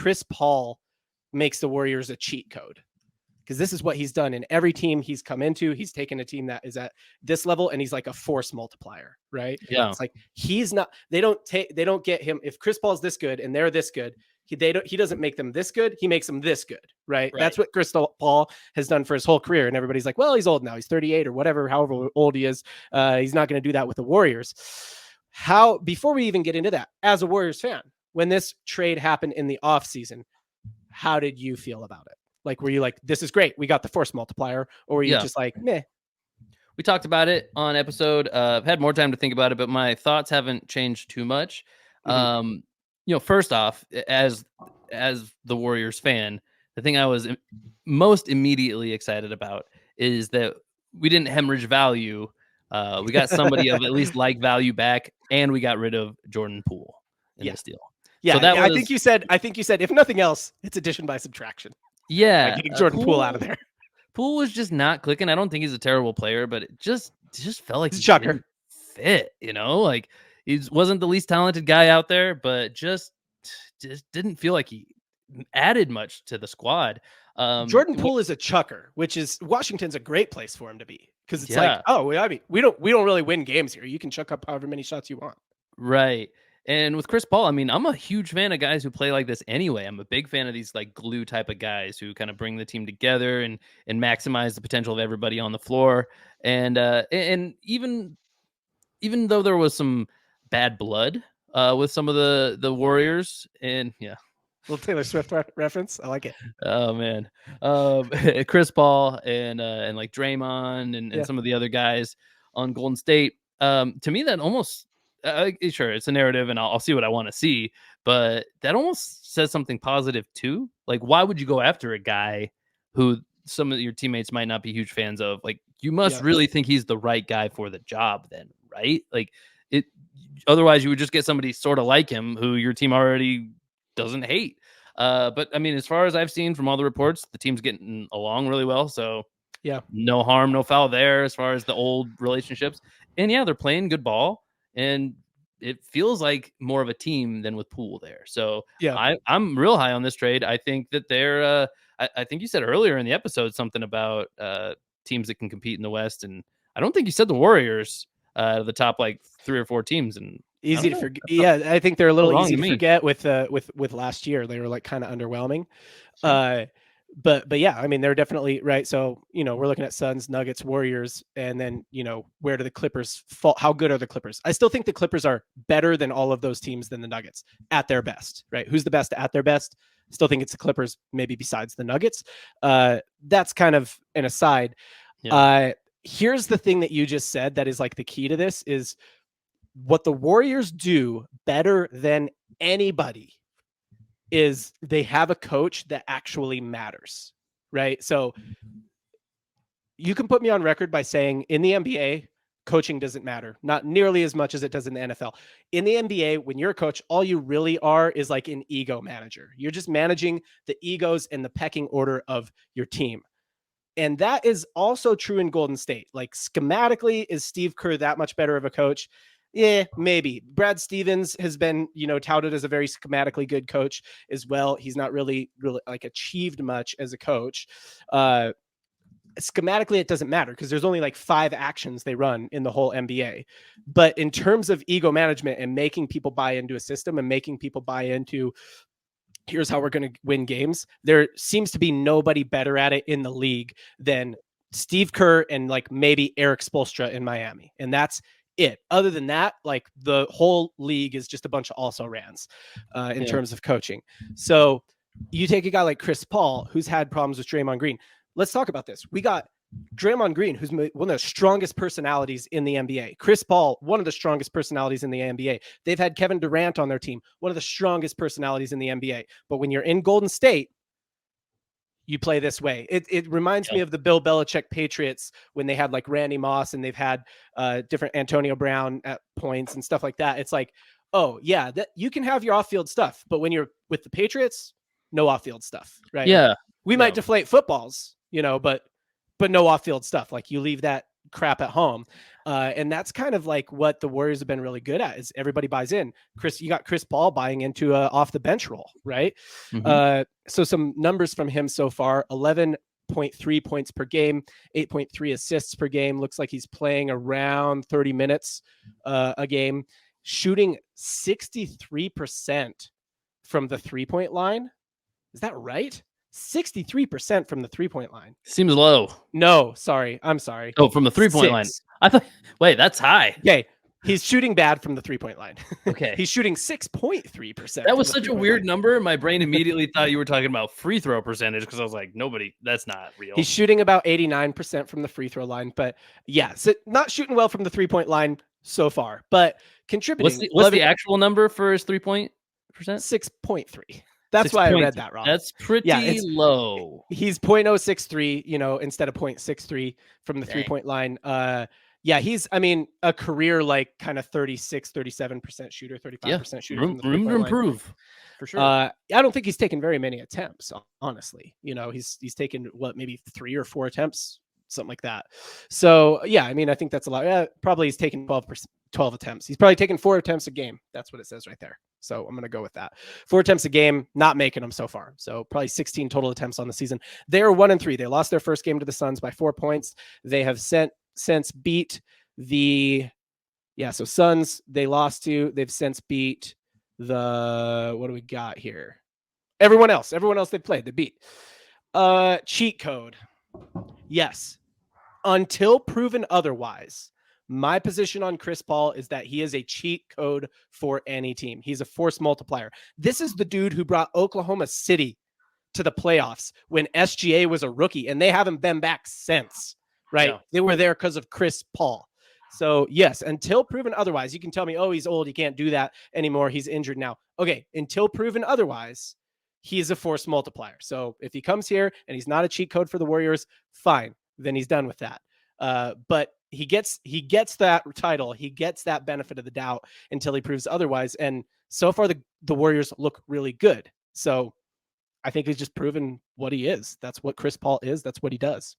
Chris Paul makes the Warriors a cheat code. Because this is what he's done in every team he's come into. He's taken a team that is at this level, and he's like a force multiplier, right? Yeah. It's like he's not. They don't get him. If Chris Paul's this good and they're this good, he doesn't make them this good. He makes them this good, right? That's what Chris Paul has done for his whole career. And everybody's like, well, he's old now. He's 38 or whatever, however old he is. He's not going to do that with the Warriors. Before we even get into that, as a Warriors fan, when this trade happened in the offseason, how did you feel about it? Like, were you like, this is great, we got the force multiplier, or were you just like, meh? We talked about it on episode. I've had more time to think about it, but my thoughts haven't changed too much. First off, as the Warriors fan, the thing I was most immediately excited about is that we didn't hemorrhage value. We got somebody of at least like value back, and we got rid of Jordan Poole in this deal. Yeah, so I think you said if nothing else, it's addition by subtraction. Yeah, like getting Jordan Poole out of there. Poole was just not clicking. I don't think he's a terrible player, but it just felt like he didn't fit. Like he wasn't the least talented guy out there, but just didn't feel like he added much to the squad. Jordan Poole is a chucker, which is Washington's a great place for him to be, because it's like, we don't really win games here. You can chuck up however many shots you want. Right. And with Chris Paul, I mean, I'm a huge fan of guys who play like this anyway. I'm a big fan of these like glue type of guys who kind of bring the team together and maximize the potential of everybody on the floor. And even though there was some bad blood with some of the Warriors, and little Taylor Swift reference. I like it. Oh man, Chris Paul and like Draymond and some of the other guys on Golden State. To me, that almost. Sure, it's a narrative, and I'll see what I want to see, but that almost says something positive too. Like, why would you go after a guy who some of your teammates might not be huge fans of? Like, you must really think he's the right guy for the job, then, right? Like, otherwise you would just get somebody sort of like him who your team already doesn't hate. But I mean, as far as I've seen from all the reports, the team's getting along really well. So no harm, no foul there as far as the old relationships. And they're playing good ball. And it feels like more of a team than with Poole there. So I'm real high on this trade. I think that they're I think you said earlier in the episode something about teams that can compete in the West. And I don't think you said the Warriors the top like 3 or 4 teams. And easy to forget. Yeah, I think they're a little easy to forget with last year. They were like kind of underwhelming. But yeah, I mean, they're definitely right. So, we're looking at Suns, Nuggets, Warriors, and then, where do the Clippers fall? How good are the Clippers? I still think the Clippers are better than all of those teams than the Nuggets at their best, right? Who's the best at their best? Still think it's the Clippers, maybe besides the Nuggets. That's kind of an aside. Here's the thing that you just said that is like the key to this is what the Warriors do better than anybody is they have a coach that actually matters, right? So you can put me on record by saying in the NBA, coaching doesn't matter, not nearly as much as it does in the NFL. In the NBA, when you're a coach, all you really are is like an ego manager. You're just managing the egos and the pecking order of your team. And that is also true in Golden State. Like schematically, is Steve Kerr that much better of a coach? Yeah, maybe. Brad Stevens has been, touted as a very schematically good coach as well. He's not really like achieved much as a coach. Schematically, it doesn't matter because there's only like 5 actions they run in the whole NBA. But in terms of ego management and making people buy into a system and making people buy into here's how we're going to win games, there seems to be nobody better at it in the league than Steve Kerr and like maybe Eric Spoelstra in Miami. And that's it. Other than that, like the whole league is just a bunch of also-rans in terms of coaching. So you take a guy like Chris Paul, who's had problems with Draymond Green. Let's talk about this. We got Draymond Green, who's one of the strongest personalities in the NBA. Chris Paul, one of the strongest personalities in the NBA. They've had Kevin Durant on their team, one of the strongest personalities in the NBA. But when you're in Golden State, you play this way. It reminds me of the Bill Belichick Patriots when they had like Randy Moss and they've had different Antonio Brown at points and stuff like that. It's like, oh yeah, that you can have your off-field stuff, but when you're with the Patriots, no off-field stuff, right? Yeah, we might deflate footballs, but no off-field stuff. Like you leave that crap at home. And that's kind of like what the Warriors have been really good at is everybody buys in. You got Chris Paul buying into a off the bench role, right? So some numbers from him so far: 11.3 points per game, 8.3 assists per game. Looks like he's playing around 30 minutes a game, shooting 63% from the 3-point line. Is that right? 63% from the 3-point line. Seems low. No, sorry. I'm sorry. Oh, from the 3-point line. I thought, wait, that's high. Okay. He's shooting bad from the 3-point line. Okay. He's shooting 6.3%. That was such a weird number. My brain immediately thought you were talking about free throw percentage because I was like, that's not real. He's shooting about 89% from the free throw line. But yeah, so not shooting well from the 3-point line so far, but contributing. What's the actual number for his 3-point percent? 6.3. That's why I read that wrong. That's pretty low. He's 0.063, instead of 0.63 from the 3-point line. Yeah, he's, a career like kind of 37% shooter, 35% shooter. Room to improve, for sure. I don't think he's taken very many attempts, honestly. He's taken maybe 3 or 4 attempts, something like that. So yeah, I think that's a lot. Probably he's taken 12 attempts. He's probably taken 4 attempts a game. That's what it says right there. So I'm going to go with that. 4 attempts a game, not making them so far. So probably 16 total attempts on the season. They are 1-3. They lost their first game to the Suns by 4 points. They have since beat Suns they lost to. They've since beat what do we got here? Everyone else they played, they beat. Cheat code. Yes. Until proven otherwise, my position on Chris Paul is that he is a cheat code for any team. He's a force multiplier. This is the dude who brought Oklahoma City to the playoffs when SGA was a rookie, and they haven't been back since, right? Yeah. They were there because of Chris Paul. So yes, until proven otherwise, you can tell me, oh, he's old, he can't do that anymore, he's injured now. Okay, until proven otherwise, he's a force multiplier. So if he comes here and he's not a cheat code for the Warriors, fine, then he's done with that. But he gets that title. He gets that benefit of the doubt until he proves otherwise. And so far, the Warriors look really good. So I think he's just proven what he is. That's what Chris Paul is. That's what he does.